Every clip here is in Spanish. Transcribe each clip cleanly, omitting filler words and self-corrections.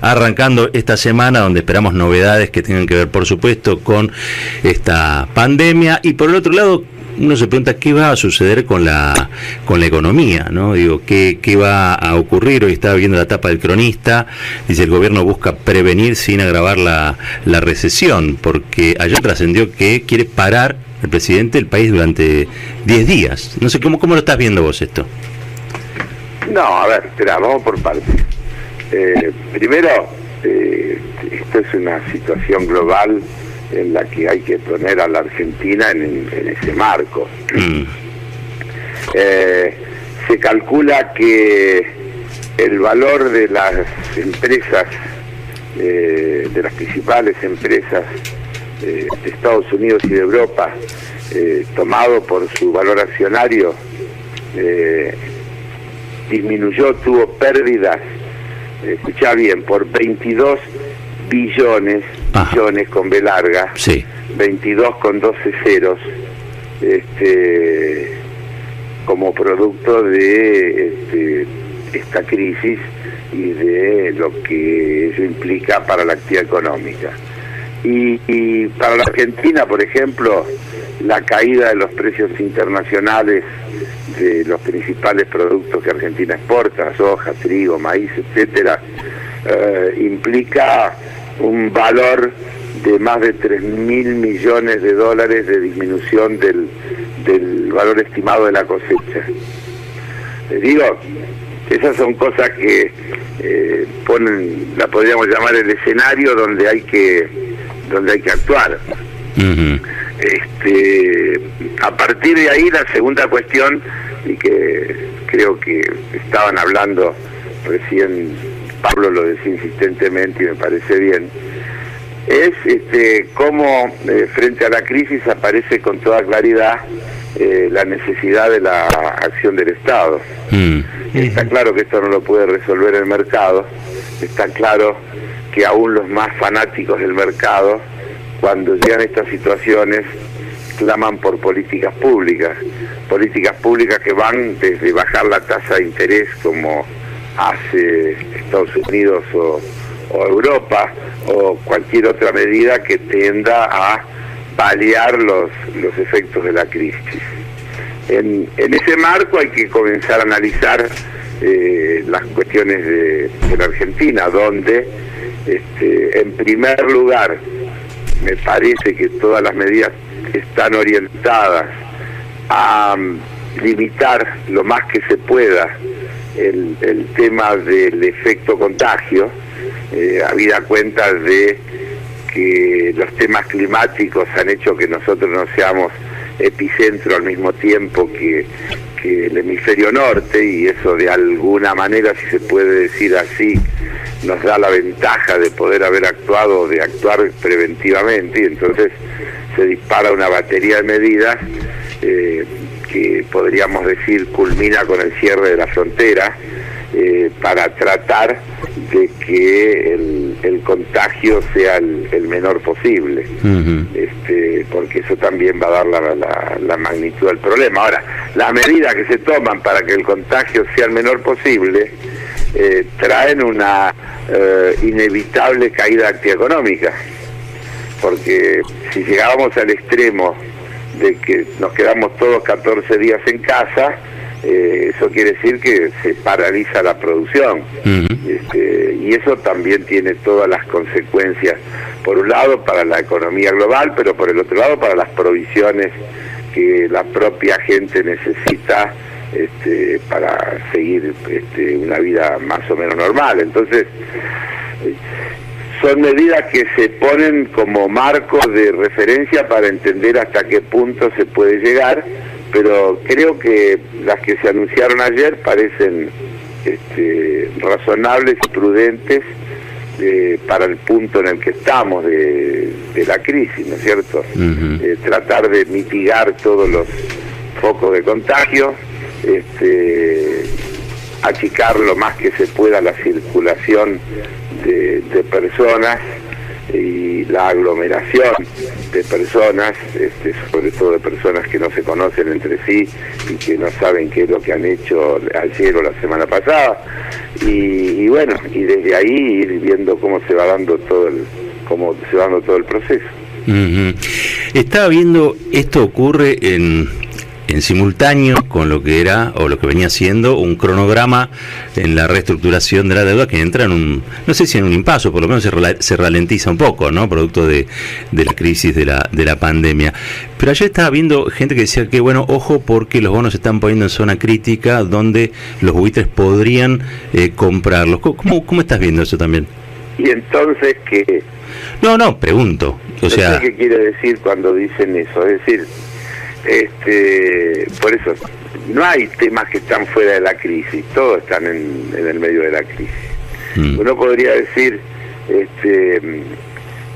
arrancando esta semana donde esperamos novedades que tengan que ver, por supuesto, con esta pandemia. Y por el otro lado, uno se pregunta qué va a suceder con la economía, ¿no? Digo, qué va a ocurrir. Hoy estaba viendo la tapa del Cronista, dice el gobierno busca prevenir sin agravar la recesión, porque ayer trascendió que quiere parar el presidente del país durante 10 días. No sé, ¿cómo lo estás viendo vos esto? No, a ver, espera, vamos por partes. Primero, esto es una situación global en la que hay que poner a la Argentina en ese marco. Se calcula que el valor de las empresas, de las principales empresas de Estados Unidos y de Europa, tomado por su valor accionario, disminuyó, tuvo pérdidas, escuchá bien, por 22 billones con B larga, sí. 22 con 12 ceros, como producto de esta crisis y de lo que eso implica para la actividad económica. Y para la Argentina, por ejemplo, la caída de los precios internacionales de los principales productos que Argentina exporta, soja, trigo, maíz, etcétera, implica un valor de más de 3.000 millones de dólares de disminución del valor estimado de la cosecha. Les digo, esas son cosas que ponen, la podríamos llamar el escenario donde hay que actuar. Uh-huh. A partir de ahí, la segunda cuestión, y que creo que estaban hablando recién, Pablo lo decía insistentemente y me parece bien, es cómo frente a la crisis aparece con toda claridad la necesidad de la acción del Estado. Está claro que esto no lo puede resolver el mercado, está claro que aún los más fanáticos del mercado, cuando llegan estas situaciones, claman por políticas públicas que van desde bajar la tasa de interés como hace Estados Unidos o Europa, o cualquier otra medida que tienda a paliar los efectos de la crisis. En ese marco hay que comenzar a analizar las cuestiones de la Argentina, donde en primer lugar me parece que todas las medidas están orientadas a limitar lo más que se pueda el tema del efecto contagio, habida cuenta de que los temas climáticos han hecho que nosotros no seamos epicentro al mismo tiempo que el hemisferio norte, y eso de alguna manera, si se puede decir así, nos da la ventaja de poder haber actuado, de actuar preventivamente, y entonces se dispara una batería de medidas que podríamos decir culmina con el cierre de la frontera, para tratar de que el contagio sea el menor posible. Uh-huh. Porque eso también va a dar la magnitud del problema. Ahora, las medidas que se toman para que el contagio sea el menor posible traen una inevitable caída de actividad económica, porque si llegábamos al extremo de que nos quedamos todos 14 días en casa, eso quiere decir que se paraliza la producción. Uh-huh. Y eso también tiene todas las consecuencias, por un lado para la economía global, pero por el otro lado para las provisiones que la propia gente necesita para seguir una vida más o menos normal. Entonces, son medidas que se ponen como marco de referencia para entender hasta qué punto se puede llegar, pero creo que las que se anunciaron ayer parecen razonables y prudentes para el punto en el que estamos de la crisis, ¿no es cierto? Uh-huh. Tratar de mitigar todos los focos de contagio, achicar lo más que se pueda la circulación de personas, y la aglomeración de personas, sobre todo de personas que no se conocen entre sí y que no saben qué es lo que han hecho ayer o la semana pasada, y bueno, y desde ahí ir viendo cómo se va dando todo el proceso. Estaba viendo, esto ocurre en simultáneo con lo que era o lo que venía siendo un cronograma en la reestructuración de la deuda que entra en un, no sé si en un impaso, por lo menos se ralentiza un poco, ¿no? Producto de la crisis de la pandemia. Pero ayer estaba viendo gente que decía que bueno, ojo, porque los bonos se están poniendo en zona crítica donde los buitres podrían comprarlos. ¿Cómo estás viendo eso también? Y entonces, ¿qué? No, pregunto. O sea, no sé qué quiere decir cuando dicen eso, es decir, por eso, no hay temas que están fuera de la crisis, todos están en el medio de la crisis. Uno podría decir,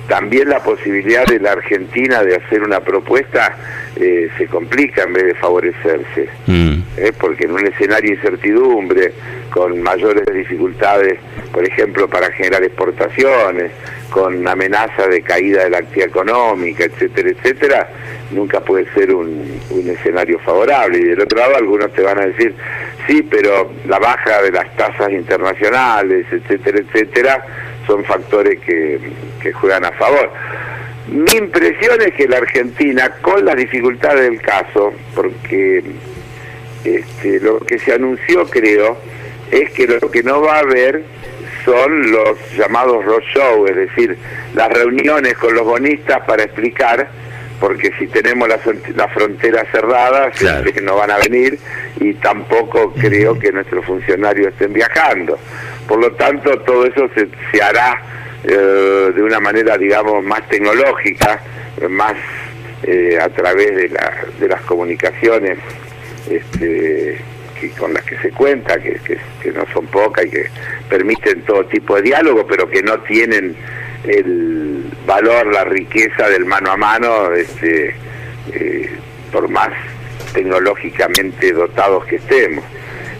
también la posibilidad de la Argentina de hacer una propuesta se complica en vez de favorecerse, porque en un escenario de incertidumbre, con mayores dificultades, por ejemplo, para generar exportaciones, con amenaza de caída de la actividad económica, etcétera, etcétera, nunca puede ser un escenario favorable. Y del otro lado algunos te van a decir, sí, pero la baja de las tasas internacionales, etcétera, etcétera, son factores que juegan a favor. Mi impresión es que la Argentina, con las dificultades del caso, porque lo que se anunció, creo, es que lo que no va a haber son los llamados roadshow, es decir, las reuniones con los bonistas para explicar, porque si tenemos la frontera cerrada, claro, que no van a venir, y tampoco creo que nuestros funcionarios estén viajando. Por lo tanto, todo eso se hará de una manera, digamos, más tecnológica, más a través de las comunicaciones con las que se cuenta, que no son pocas y que permiten todo tipo de diálogo, pero que no tienen el valor, la riqueza del mano a mano, por más tecnológicamente dotados que estemos.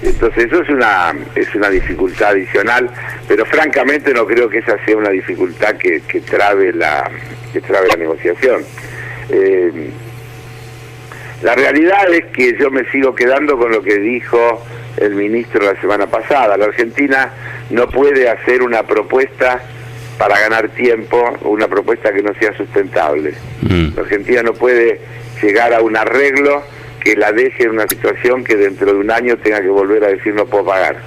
Entonces eso es una dificultad adicional, pero francamente no creo que esa sea una dificultad que trabe la negociación. La realidad es que yo me sigo quedando con lo que dijo el ministro la semana pasada. La Argentina no puede hacer una propuesta para ganar tiempo, una propuesta que no sea sustentable. La Argentina no puede llegar a un arreglo que la deje en una situación que dentro de un año tenga que volver a decir no puedo pagar.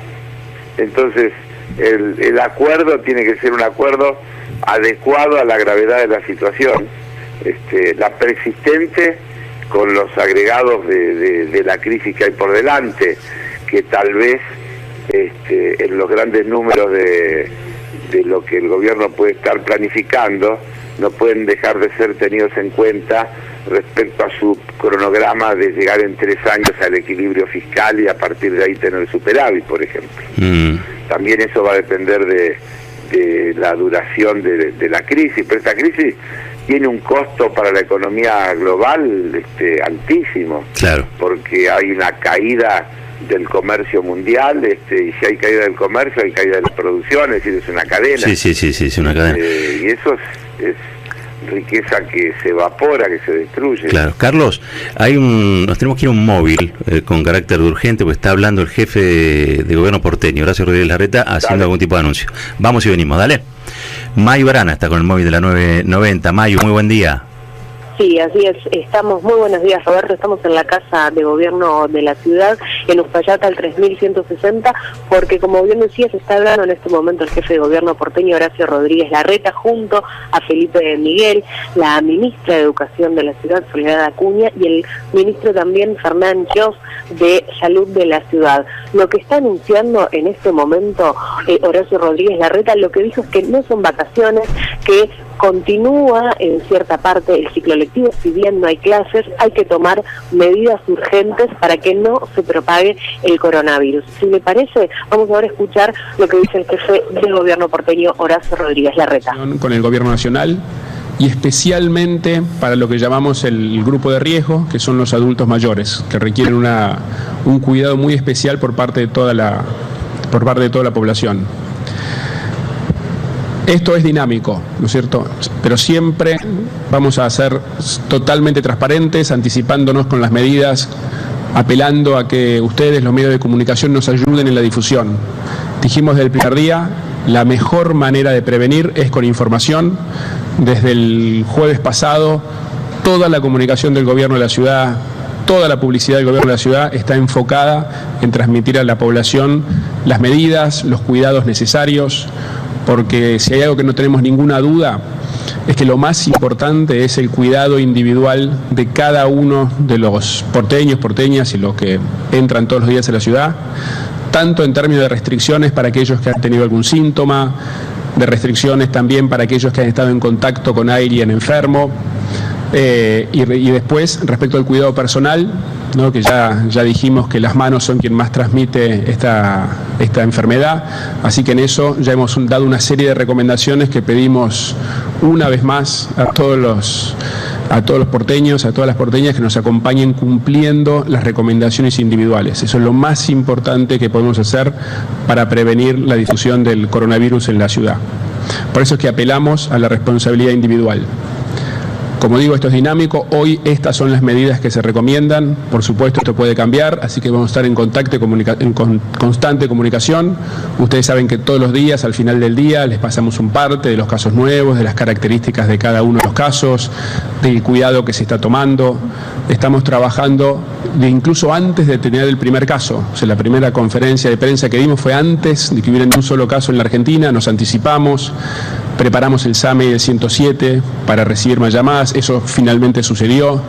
Entonces, el acuerdo tiene que ser un acuerdo adecuado a la gravedad de la situación, la persistente, con los agregados de la crisis que hay por delante, que tal vez en los grandes números de lo que el gobierno puede estar planificando, no pueden dejar de ser tenidos en cuenta respecto a su cronograma de llegar en 3 años al equilibrio fiscal y a partir de ahí tener superávit, por ejemplo. También eso va a depender de la duración de la crisis, pero esta crisis tiene un costo para la economía global altísimo, claro, porque hay una caída del comercio mundial, y si hay caída del comercio hay caída de las producciones, es decir, es una cadena. Sí, es una cadena. Y eso es riqueza que se evapora, que se destruye. Claro. Carlos, nos tenemos que ir a un móvil con carácter de urgente, porque está hablando el jefe de gobierno porteño, Horacio Rodríguez Larreta, haciendo algún tipo de anuncio. Vamos y venimos, dale. Mayu Barana está con el móvil de la 990. Mayu, muy buen día. Sí, así es. Estamos, muy buenos días, Roberto. Estamos en la Casa de Gobierno de la ciudad, en Uspallata, al 3160, porque como bien decías, está hablando en este momento el jefe de Gobierno porteño, Horacio Rodríguez Larreta, junto a Felipe Miguel, la ministra de Educación de la ciudad, Soledad Acuña, y el ministro también, Fernán Jós, de Salud de la ciudad. Lo que está anunciando en este momento Horacio Rodríguez Larreta, lo que dijo es que no son vacaciones, que continúa en cierta parte el ciclo lectivo, si bien no hay clases, hay que tomar medidas urgentes para que no se propague el coronavirus. Si le parece, vamos ahora a escuchar lo que dice el jefe del gobierno porteño, Horacio Rodríguez Larreta. Con el gobierno nacional y especialmente para lo que llamamos el grupo de riesgo, que son los adultos mayores, que requieren un cuidado muy especial por parte de toda la población. Esto es dinámico, ¿no es cierto? Pero siempre vamos a ser totalmente transparentes, anticipándonos con las medidas, apelando a que ustedes, los medios de comunicación, nos ayuden en la difusión. Dijimos desde el primer día, la mejor manera de prevenir es con información. Desde el jueves pasado, toda la comunicación del gobierno de la ciudad, toda la publicidad del gobierno de la ciudad está enfocada en transmitir a la población las medidas, los cuidados necesarios, porque si hay algo que no tenemos ninguna duda, es que lo más importante es el cuidado individual de cada uno de los porteños, porteñas y los que entran todos los días a la ciudad, tanto en términos de restricciones para aquellos que han tenido algún síntoma, de restricciones también para aquellos que han estado en contacto con alguien enfermo, y después, respecto al cuidado personal, ¿no? Que ya dijimos que las manos son quien más transmite esta enfermedad, así que en eso ya hemos dado una serie de recomendaciones que pedimos una vez más a todos los porteños, a todas las porteñas que nos acompañen cumpliendo las recomendaciones individuales. Eso es lo más importante que podemos hacer para prevenir la difusión del coronavirus en la ciudad. Por eso es que apelamos a la responsabilidad individual. Como digo, esto es dinámico. Hoy estas son las medidas que se recomiendan. Por supuesto, esto puede cambiar, así que vamos a estar en contacto, en constante comunicación. Ustedes saben que todos los días, al final del día, les pasamos un parte de los casos nuevos, de las características de cada uno de los casos, del cuidado que se está tomando. Estamos trabajando incluso antes de tener el primer caso. O sea, la primera conferencia de prensa que dimos fue antes de que hubiera un solo caso en la Argentina. Nos anticipamos, preparamos el SAME del 107 para recibir más llamadas. Eso finalmente sucedió.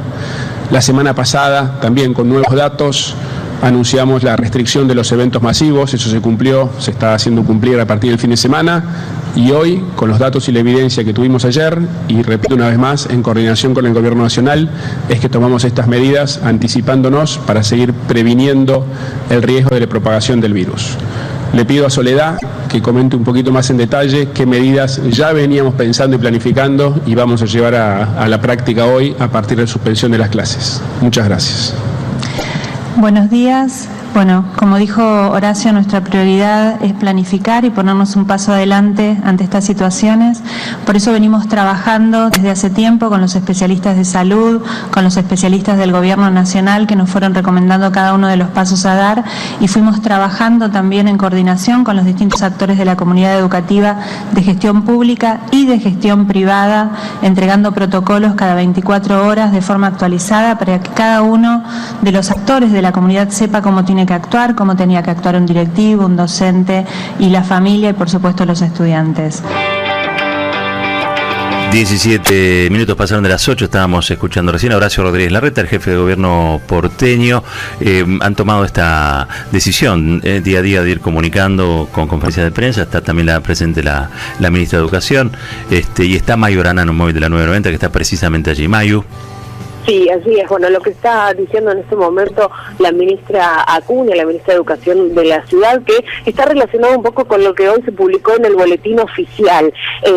La semana pasada, también con nuevos datos, anunciamos la restricción de los eventos masivos. Eso se cumplió, se está haciendo cumplir a partir del fin de semana. Y hoy, con los datos y la evidencia que tuvimos ayer, y repito una vez más, en coordinación con el Gobierno Nacional, es que tomamos estas medidas anticipándonos para seguir previniendo el riesgo de la propagación del virus. Le pido a Soledad que comente un poquito más en detalle qué medidas ya veníamos pensando y planificando y vamos a llevar a la práctica hoy a partir de la suspensión de las clases. Muchas gracias. Buenos días. Bueno, como dijo Horacio, nuestra prioridad es planificar y ponernos un paso adelante ante estas situaciones. Por eso venimos trabajando desde hace tiempo con los especialistas de salud, con los especialistas del Gobierno Nacional que nos fueron recomendando cada uno de los pasos a dar, y fuimos trabajando también en coordinación con los distintos actores de la comunidad educativa de gestión pública y de gestión privada, entregando protocolos cada 24 horas de forma actualizada para que cada uno de los actores de la comunidad sepa cómo tiene que actuar, cómo tenía que actuar un directivo, un docente y la familia y por supuesto los estudiantes. 17 minutos pasaron de las 8, estábamos escuchando recién a Horacio Rodríguez Larreta, el jefe de gobierno porteño. Han tomado esta decisión día a día de ir comunicando con conferencias de prensa. Está también presente la ministra de Educación, y está Mayu Arana en un móvil de la 990 que está precisamente allí. Mayu. Sí, así es. Bueno, lo que está diciendo en este momento la ministra Acuña, la ministra de Educación de la ciudad, que está relacionado un poco con lo que hoy se publicó en el boletín oficial.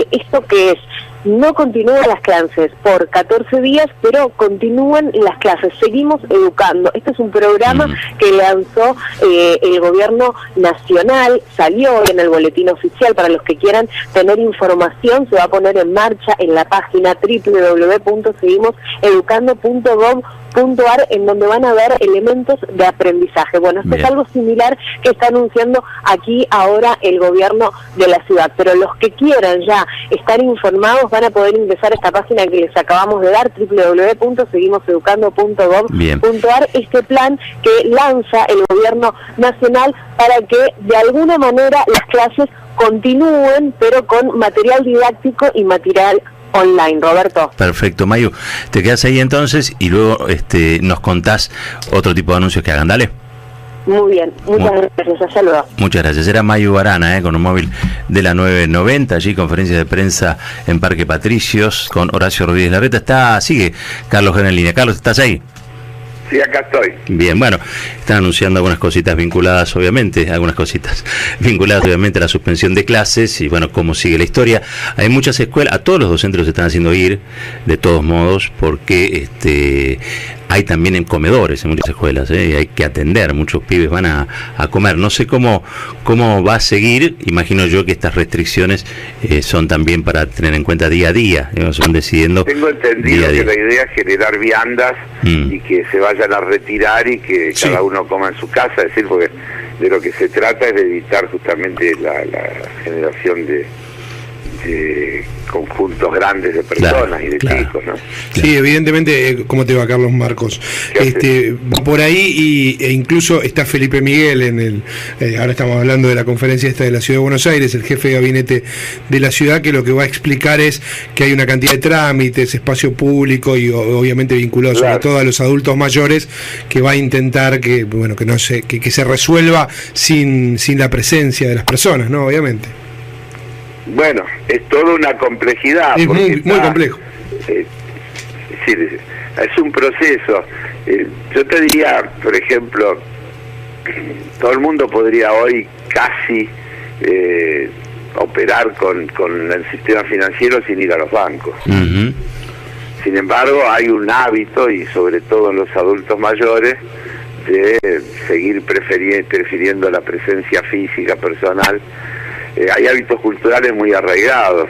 Esto que es, no continúan las clases por 14 días, pero continúan las clases. Seguimos educando. Este es un programa que lanzó el Gobierno Nacional, salió en el boletín oficial. Para los que quieran tener información, se va a poner en marcha en la página www.seguimoseducando.gov.ar, en donde van a ver elementos de aprendizaje. Bueno, esto es algo similar que está anunciando aquí ahora el Gobierno de la ciudad, pero los que quieran ya estar informados van a poder ingresar a esta página que les acabamos de dar, www.seguimoseducando.gov.ar, este plan que lanza el Gobierno Nacional para que de alguna manera las clases continúen, pero con material didáctico y material online. Roberto. Perfecto, Mayu. Te quedas ahí entonces y luego nos contás otro tipo de anuncios que hagan. Dale. Muy bien, muchas gracias, saludos. Muchas gracias. Era Mayu Arana, con un móvil de la 990, allí conferencia de prensa en Parque Patricios con Horacio Rodríguez Larreta. Sigue Carlos Gana en línea. Carlos, ¿estás ahí? Sí, acá estoy. Bien, bueno, están anunciando algunas cositas vinculadas, obviamente, a la suspensión de clases y, bueno, cómo sigue la historia. Hay muchas escuelas, a todos los docentes los están haciendo ir, de todos modos, porque hay también en comedores en muchas escuelas, y hay que atender, muchos pibes van a comer. No sé cómo va a seguir. Imagino yo que estas restricciones son también para tener en cuenta día a día, se van decidiendo. Tengo entendido día a día. que la idea es generar viandas y que se vayan a retirar y que cada uno coma en su casa, es decir, porque de lo que se trata es de evitar justamente la generación de conjuntos grandes de personas y de chicos, ¿no? Sí, evidentemente. ¿Cómo te va, Carlos Marcos? Por ahí e incluso está Felipe Miguel en el ahora estamos hablando de la conferencia esta de la Ciudad de Buenos Aires, el jefe de gabinete de la ciudad, que lo que va a explicar es que hay una cantidad de trámites, espacio público y obviamente vinculado sobre todo a los adultos mayores, que va a intentar que no se que se resuelva sin la presencia de las personas, ¿no? Obviamente. Bueno, es toda una complejidad. Es muy complejo. Es un proceso. Yo te diría, por ejemplo, todo el mundo podría hoy casi operar con el sistema financiero sin ir a los bancos. Uh-huh. Sin embargo, hay un hábito, y sobre todo en los adultos mayores, de seguir prefiriendo la presencia física, personal. Hay hábitos culturales muy arraigados,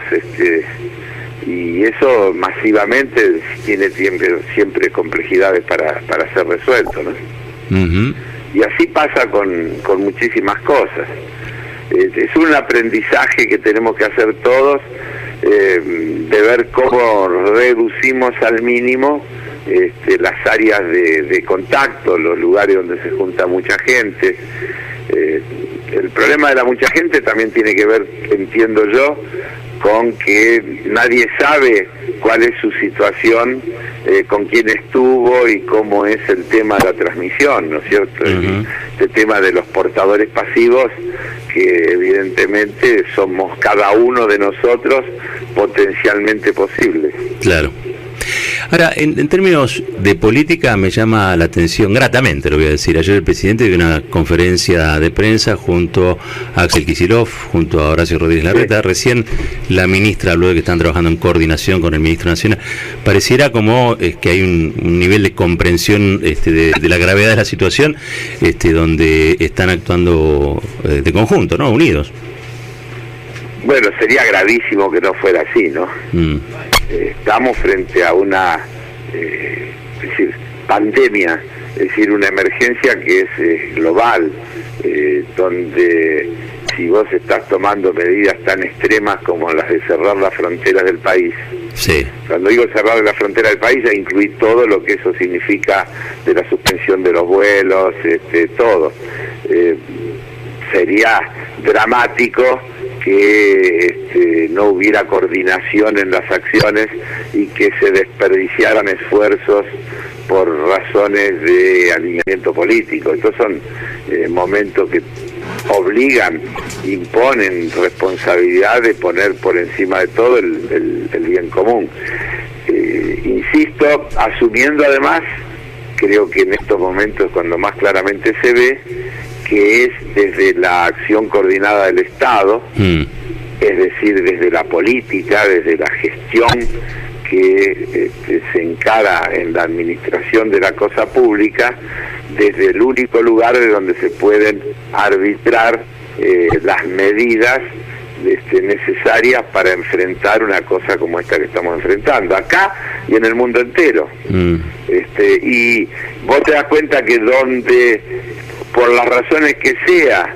y eso masivamente tiene siempre complejidades para ser resuelto, ¿no? Uh-huh. Y así pasa con muchísimas cosas. Es un aprendizaje que tenemos que hacer todos, de ver cómo reducimos al mínimo las áreas de contacto, los lugares donde se junta mucha gente. El problema de la mucha gente también tiene que ver, entiendo yo, con que nadie sabe cuál es su situación, con quién estuvo y cómo es el tema de la transmisión, ¿no es cierto? Uh-huh. Este tema de los portadores pasivos, que evidentemente somos cada uno de nosotros potencialmente posibles. Claro. Ahora, en términos de política, me llama la atención, gratamente lo voy a decir, ayer el presidente dio una conferencia de prensa junto a Axel Kicillof, junto a Horacio Rodríguez Larreta. Recién la ministra habló de que están trabajando en coordinación con el ministro nacional. Pareciera como que hay un nivel de comprensión de la gravedad de la situación, donde están actuando de conjunto, ¿no? Unidos. Bueno, sería gravísimo que no fuera así, ¿no? Estamos frente a una pandemia, es decir, una emergencia que es global, donde si vos estás tomando medidas tan extremas como las de cerrar las fronteras del país, sí. Cuando digo cerrar la frontera del país, ya incluir todo lo que eso significa de la suspensión de los vuelos, todo. Sería dramático que no hubiera coordinación en las acciones y que se desperdiciaran esfuerzos por razones de alineamiento político. Estos son momentos que obligan, imponen responsabilidad de poner por encima de todo el bien común. Insisto, asumiendo además, creo que en estos momentos cuando más claramente se ve, que es desde la acción coordinada del Estado, es decir, desde la política, desde la gestión que se encara en la administración de la cosa pública, desde el único lugar de donde se pueden arbitrar las medidas necesarias para enfrentar una cosa como esta que estamos enfrentando, acá y en el mundo entero. Y vos te das cuenta que donde, por las razones que sea,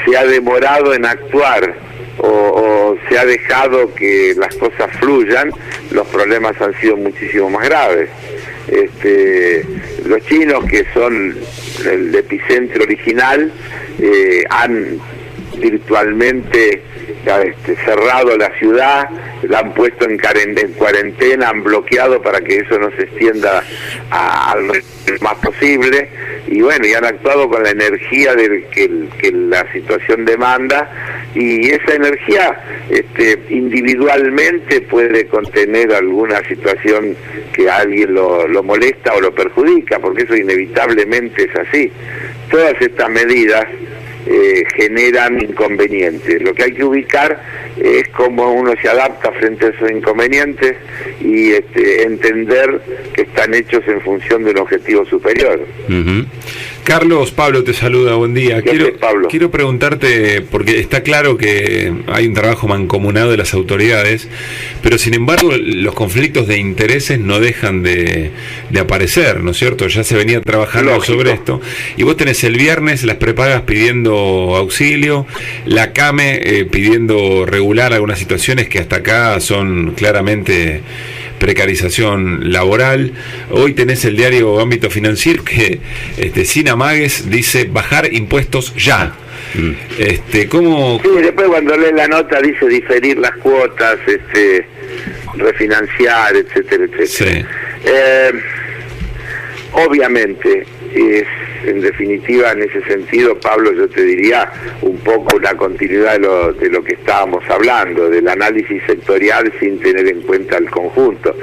se ha demorado en actuar o se ha dejado que las cosas fluyan, los problemas han sido muchísimo más graves. Los chinos, que son el epicentro original, han virtualmente cerrado la ciudad, la han puesto en cuarentena, han bloqueado para que eso no se extienda al más posible, y bueno, y han actuado con la energía que la situación demanda, y esa energía individualmente puede contener alguna situación que a alguien lo molesta o lo perjudica, porque eso inevitablemente es así. Todas estas medidas generan inconvenientes. Lo que hay que ubicar es cómo uno se adapta frente a esos inconvenientes y entender que están hechos en función de un objetivo superior. Carlos, Pablo te saluda, buen día. Pablo. Quiero preguntarte, porque está claro que hay un trabajo mancomunado de las autoridades, pero sin embargo los conflictos de intereses no dejan de aparecer, ¿no es cierto? Ya se venía trabajando sobre esto, y vos tenés el viernes las prepagas pidiendo auxilio, la CAME pidiendo regular algunas situaciones que hasta acá son claramente precarización laboral. Hoy tenés el diario Ámbito Financiero que sin amagues dice bajar impuestos ya. ¿Cómo? Sí, después cuando lees la nota dice diferir las cuotas, refinanciar, etcétera, etcétera. Sí. Obviamente es, en definitiva, en ese sentido, Pablo, yo te diría un poco una continuidad de lo que estábamos hablando, del análisis sectorial sin tener en cuenta el conjunto.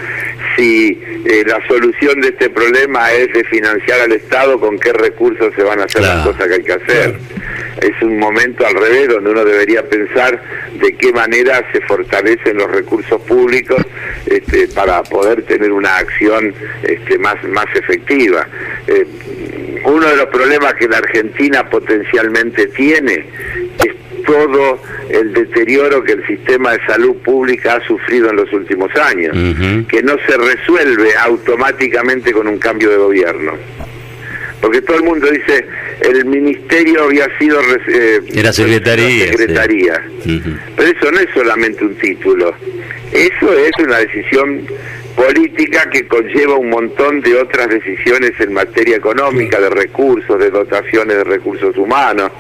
Si la solución de este problema es de financiar al Estado, ¿con qué recursos se van a hacer las cosas que hay que hacer? Es un momento al revés donde uno debería pensar de qué manera se fortalecen los recursos públicos para poder tener una acción más efectiva. Uno de los problemas que la Argentina potencialmente tiene es todo el deterioro que el sistema de salud pública ha sufrido en los últimos años, que no se resuelve automáticamente con un cambio de gobierno. Porque todo el mundo dice, el ministerio había sido... era secretaría. Sí. Pero eso no es solamente un título, eso es una decisión política que conlleva un montón de otras decisiones en materia económica, de recursos, de dotaciones de recursos humanos,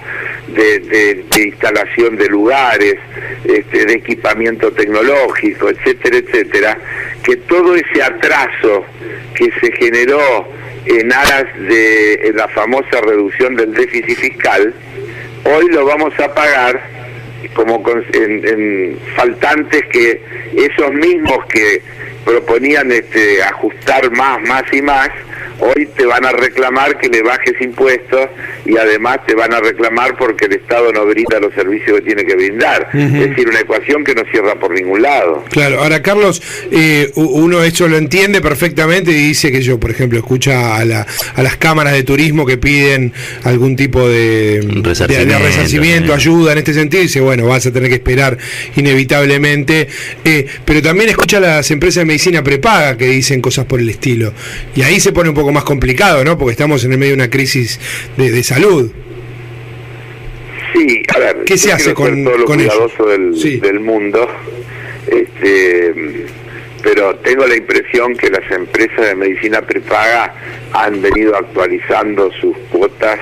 de instalación de lugares, de equipamiento tecnológico, etcétera, etcétera, que todo ese atraso que se generó en aras de la famosa reducción del déficit fiscal, hoy lo vamos a pagar como en faltantes que esos mismos que proponían ajustar más y más, hoy te van a reclamar que le bajes impuestos y además te van a reclamar porque el Estado no brinda los servicios que tiene que brindar. Es decir, una ecuación que no cierra por ningún lado. Claro, ahora Carlos, uno eso lo entiende perfectamente y dice que yo, por ejemplo, escucha a las cámaras de turismo que piden algún tipo de resarcimiento, ayuda en este sentido, y dice, bueno, vas a tener que esperar inevitablemente, pero también escucha a las empresas de medicina prepaga que dicen cosas por el estilo, y ahí se pone un poco más complicado, ¿no? Porque estamos en el medio de una crisis de salud. Sí, a ver, ¿qué se hace con todo lo cuidadoso ellos? del mundo, pero tengo la impresión que las empresas de medicina prepaga han venido actualizando sus cuotas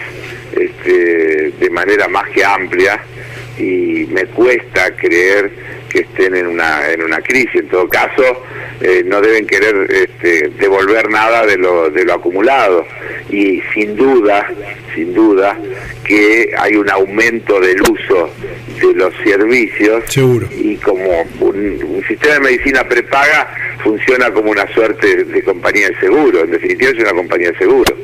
de manera más que amplia, y me cuesta creer que estén en una crisis. En todo caso, no deben querer devolver nada de lo acumulado, y sin duda que hay un aumento del uso de los servicios. Seguro. Y como un sistema de medicina prepaga funciona como una suerte de compañía de seguro, en definitiva es una compañía de seguro.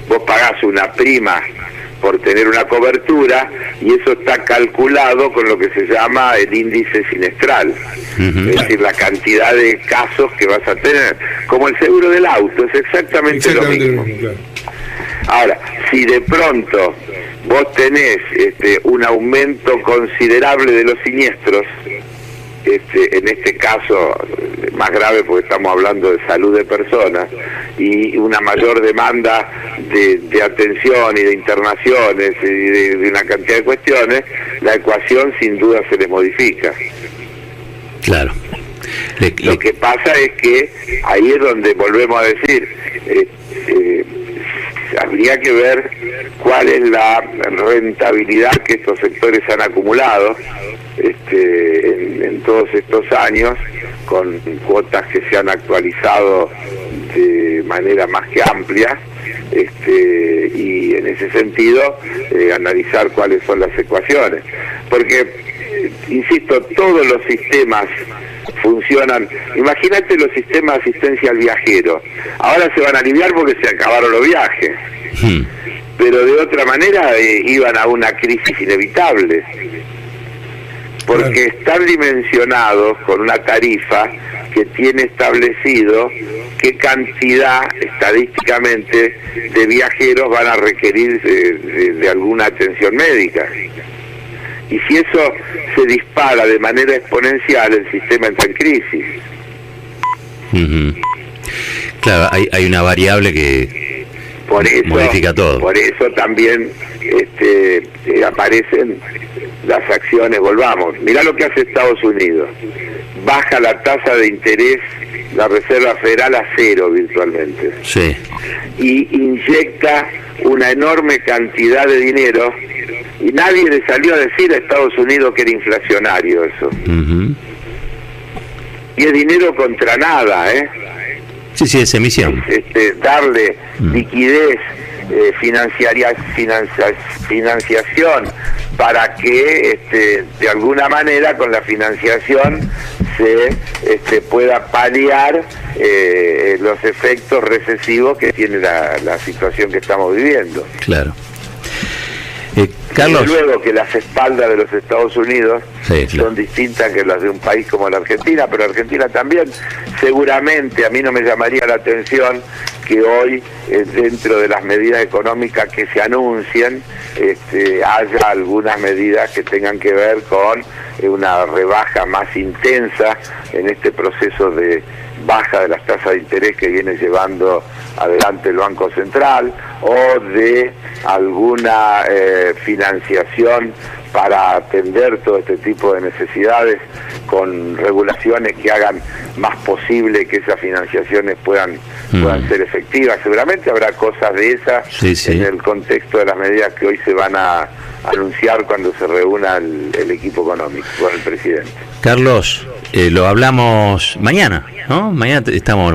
Vos pagás una prima por tener una cobertura, y eso está calculado con lo que se llama el índice sinestral, es decir, la cantidad de casos que vas a tener, como el seguro del auto, es exactamente lo mismo. Claro. Ahora, si de pronto vos tenés un aumento considerable de los siniestros, en este caso más grave porque estamos hablando de salud de personas, y una mayor demanda de atención y de internaciones y de una cantidad de cuestiones, la ecuación sin duda se le modifica. Claro. Lo que pasa es que ahí es donde volvemos a decir, habría que ver cuál es la rentabilidad que estos sectores han acumulado en todos estos años, con cuotas que se han actualizado de manera más que amplia, y en ese sentido analizar cuáles son las ecuaciones, porque insisto, todos los sistemas funcionan. Imagínate los sistemas de asistencia al viajero, ahora se van a aliviar porque se acabaron los viajes, pero de otra manera iban a una crisis inevitable, porque están dimensionados con una tarifa que tiene establecido qué cantidad estadísticamente de viajeros van a requerir de alguna atención médica. Y si eso se dispara de manera exponencial, el sistema entra en crisis. Claro, hay una variable que modifica todo. Por eso también aparecen las acciones. Volvamos, mirá lo que hace Estados Unidos. Baja la tasa de interés, la Reserva Federal, a 0 virtualmente. Sí. Y inyecta una enorme cantidad de dinero, y nadie le salió a decir a Estados Unidos que era inflacionario eso. Y es dinero contra nada, ¿eh? Sí, es emisión. Darle liquidez, financiación, para que de alguna manera con la financiación se pueda paliar los efectos recesivos que tiene la situación que estamos viviendo. Claro. Carlos. Desde luego que las espaldas de los Estados Unidos son distintas que las de un país como la Argentina, pero Argentina también. Seguramente a mí no me llamaría la atención que hoy, dentro de las medidas económicas que se anuncien, haya algunas medidas que tengan que ver con una rebaja más intensa en este proceso de baja de las tasas de interés que viene llevando adelante el Banco Central, o de alguna financiación para atender todo este tipo de necesidades con regulaciones que hagan más posible que esas financiaciones puedan ser efectivas. Seguramente habrá cosas de esas en el contexto de las medidas que hoy se van a anunciar cuando se reúna el equipo económico con el presidente. Carlos, lo hablamos mañana, ¿no? Mañana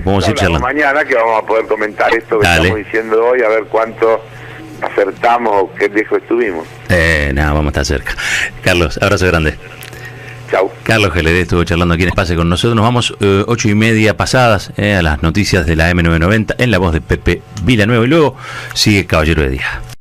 podemos ir charlando. Mañana que vamos a poder comentar esto que estamos diciendo hoy, a ver cuánto acertamos o qué lejos estuvimos. Vamos a estar cerca. Carlos, abrazo grande. Chau. Carlos Geledé estuvo charlando aquí en Espacio con nosotros. Nos vamos 8:30 pasadas a las noticias de la M990 en la voz de Pepe Villanueva, y luego sigue Caballero de Día.